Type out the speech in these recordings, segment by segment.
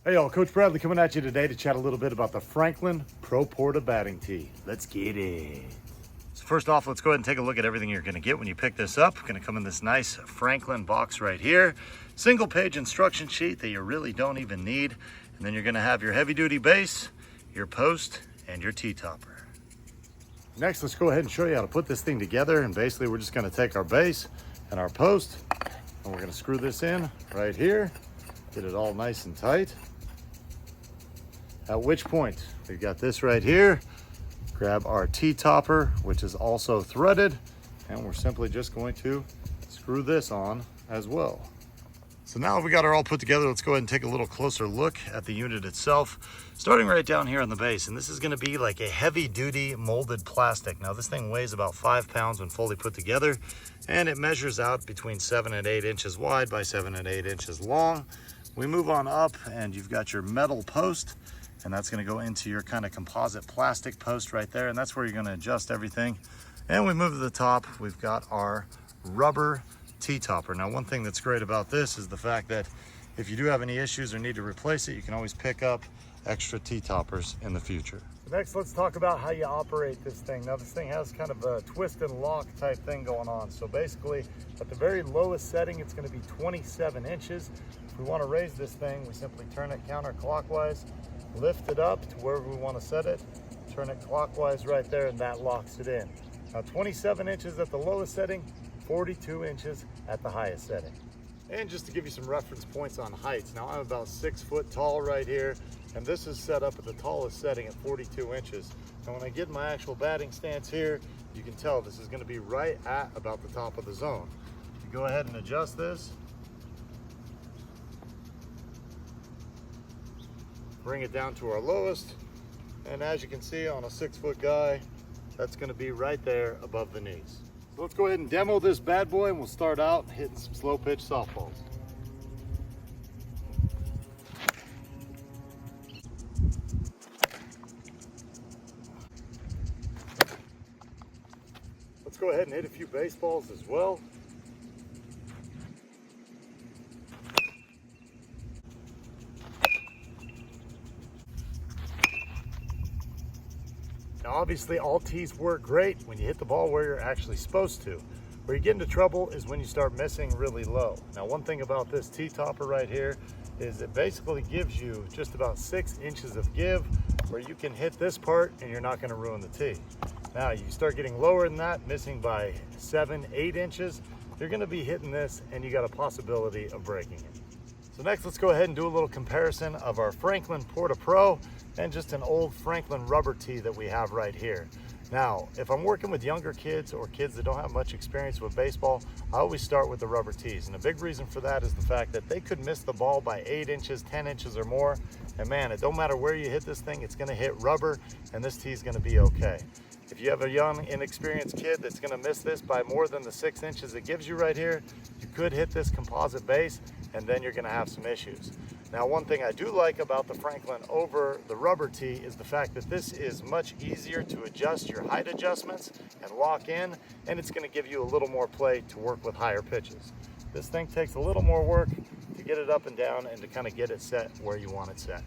Hey y'all, Coach Bradley coming at you today to chat a little bit about the Franklin Pro Porta batting tee. Let's get it. So first off, let's go ahead and take a look at everything you're gonna get when you pick this up. It's gonna come in this nice Franklin box right here. Single page instruction sheet that you really don't even need. And then you're gonna have your heavy duty base, your post, and your tee topper. Next, let's go ahead and show you how to put this thing together. And basically we're just gonna take our base and our post, and we're gonna screw this in right here. Get it all nice and tight. At which point, we've got this right here. Grab our T-topper, which is also threaded, and we're simply just going to screw this on as well. So now we got it all put together, let's go ahead and take a little closer look at the unit itself. Starting right down here on the base, and this is gonna be like a heavy duty molded plastic. Now this thing weighs about 5 pounds when fully put together, and it measures out between 7 and 8 inches wide by 7 and 8 inches long. We move on up and you've got your metal post, and that's gonna go into your kind of composite plastic post right there, and that's where you're gonna adjust everything. And we move to the top, we've got our rubber T-topper. Now one thing that's great about this is the fact that if you do have any issues or need to replace it, you can always pick up extra T-toppers in the future. Next, let's talk about how you operate this thing. Now this thing has kind of a twist and lock type thing going on. So basically at the very lowest setting, it's gonna be 27 inches. If we wanna raise this thing, we simply turn it counterclockwise, lift it up to wherever we wanna set it, turn it clockwise right there, and that locks it in. Now 27 inches at the lowest setting, 42 inches at the highest setting. And just to give you some reference points on heights, now I'm about 6 foot tall right here, and this is set up at the tallest setting at 42 inches. And when I get my actual batting stance here, you can tell this is gonna be right at about the top of the zone. You go ahead and adjust this. Bring it down to our lowest, and as you can see on a 6 foot guy, that's gonna be right there above the knees. So let's go ahead and demo this bad boy, and we'll start out hitting some slow pitch softballs. Let's go ahead and hit a few baseballs as well. Now obviously all tees work great when you hit the ball where you're actually supposed to. Where you get into trouble is when you start missing really low. Now one thing about this T-topper right here is it basically gives you just about 6 inches of give where you can hit this part and you're not gonna ruin the tee. Now you start getting lower than that, missing by 7, 8 inches, you're gonna be hitting this and you got a possibility of breaking it. So next, let's go ahead and do a little comparison of our Franklin Porta Pro and just an old Franklin rubber tee that we have right here. Now, if I'm working with younger kids or kids that don't have much experience with baseball, I always start with the rubber tees. And a big reason for that is the fact that they could miss the ball by 8 inches, 10 inches or more. And man, it don't matter where you hit this thing, it's gonna hit rubber and this tee is gonna be okay. If you have a young, inexperienced kid that's gonna miss this by more than the 6 inches it gives you right here, you could hit this composite base and then you're gonna have some issues. Now, one thing I do like about the Franklin over the rubber tee is the fact that this is much easier to adjust your height adjustments and lock in, and it's gonna give you a little more play to work with higher pitches. This thing takes a little more work to get it up and down and to kind of get it set where you want it set.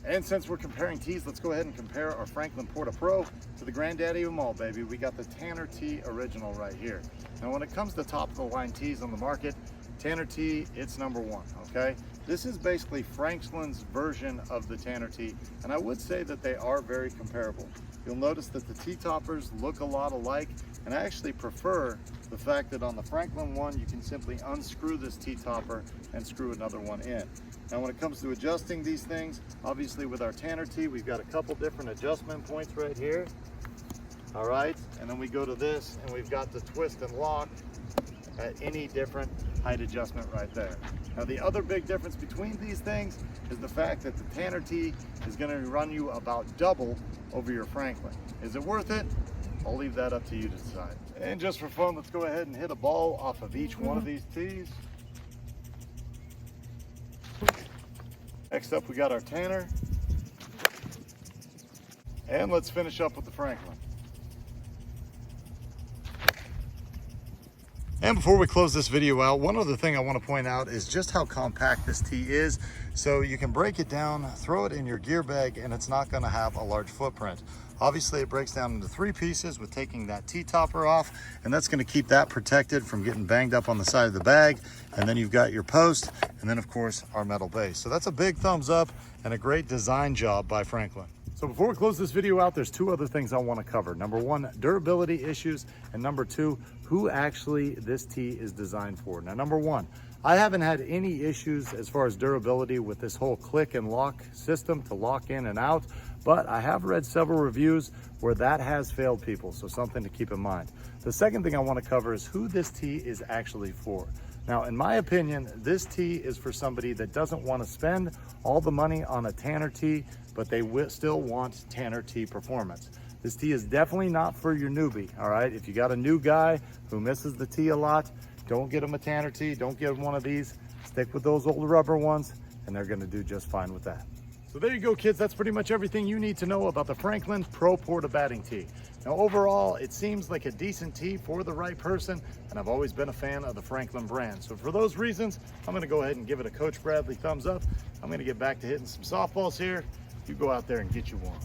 And since we're comparing tees, let's go ahead and compare our Franklin Porta Pro to the granddaddy of them all, baby. We got the Tanner Tee Original right here. Now, when it comes to top of the line tees on the market, Tanner Tee, it's #1, okay? This is basically Franklin's version of the Tanner Tee, and I would say that they are very comparable. You'll notice that the T-toppers look a lot alike, and I actually prefer the fact that on the Franklin one, you can simply unscrew this T-topper and screw another one in. Now, when it comes to adjusting these things, obviously with our Tanner Tee, we've got a couple different adjustment points right here. All right, and then we go to this, and we've got the twist and lock at any different height adjustment right there. Now, the other big difference between these things is the fact that the Tanner Tee is gonna run you about double over your Franklin. Is it worth it? I'll leave that up to you to decide. And just for fun, let's go ahead and hit a ball off of each one of these tees. Next up, we got our Tanner. And let's finish up with the Franklin. And before we close this video out, one other thing I want to point out is just how compact this tee is. So you can break it down, throw it in your gear bag, and it's not going to have a large footprint. Obviously, it breaks down into 3 pieces with taking that T-topper off, and that's going to keep that protected from getting banged up on the side of the bag. And then you've got your post, and then of course our metal base. So that's a big thumbs up and a great design job by Franklin. So before we close this video out, there's 2 other things I want to cover. Number 1, durability issues, and number 2, who actually this tee is designed for. Now, number 1, I haven't had any issues as far as durability with this whole click and lock system to lock in and out, but I have read several reviews where that has failed people, so something to keep in mind. The second thing I want to cover is who this tee is actually for. Now, in my opinion, this tee is for somebody that doesn't want to spend all the money on a Tanner tee, but they still want Tanner tee performance. This tee is definitely not for your newbie, all right? If you got a new guy who misses the tee a lot, don't get him a Tanner tee, don't get him one of these. Stick with those old rubber ones, and they're gonna do just fine with that. So there you go, kids. That's pretty much everything you need to know about the Franklin Pro Porta batting tee. Now, overall, it seems like a decent tee for the right person, and I've always been a fan of the Franklin brand. So for those reasons, I'm gonna go ahead and give it a Coach Bradley thumbs up. I'm gonna get back to hitting some softballs here. You go out there and get you one.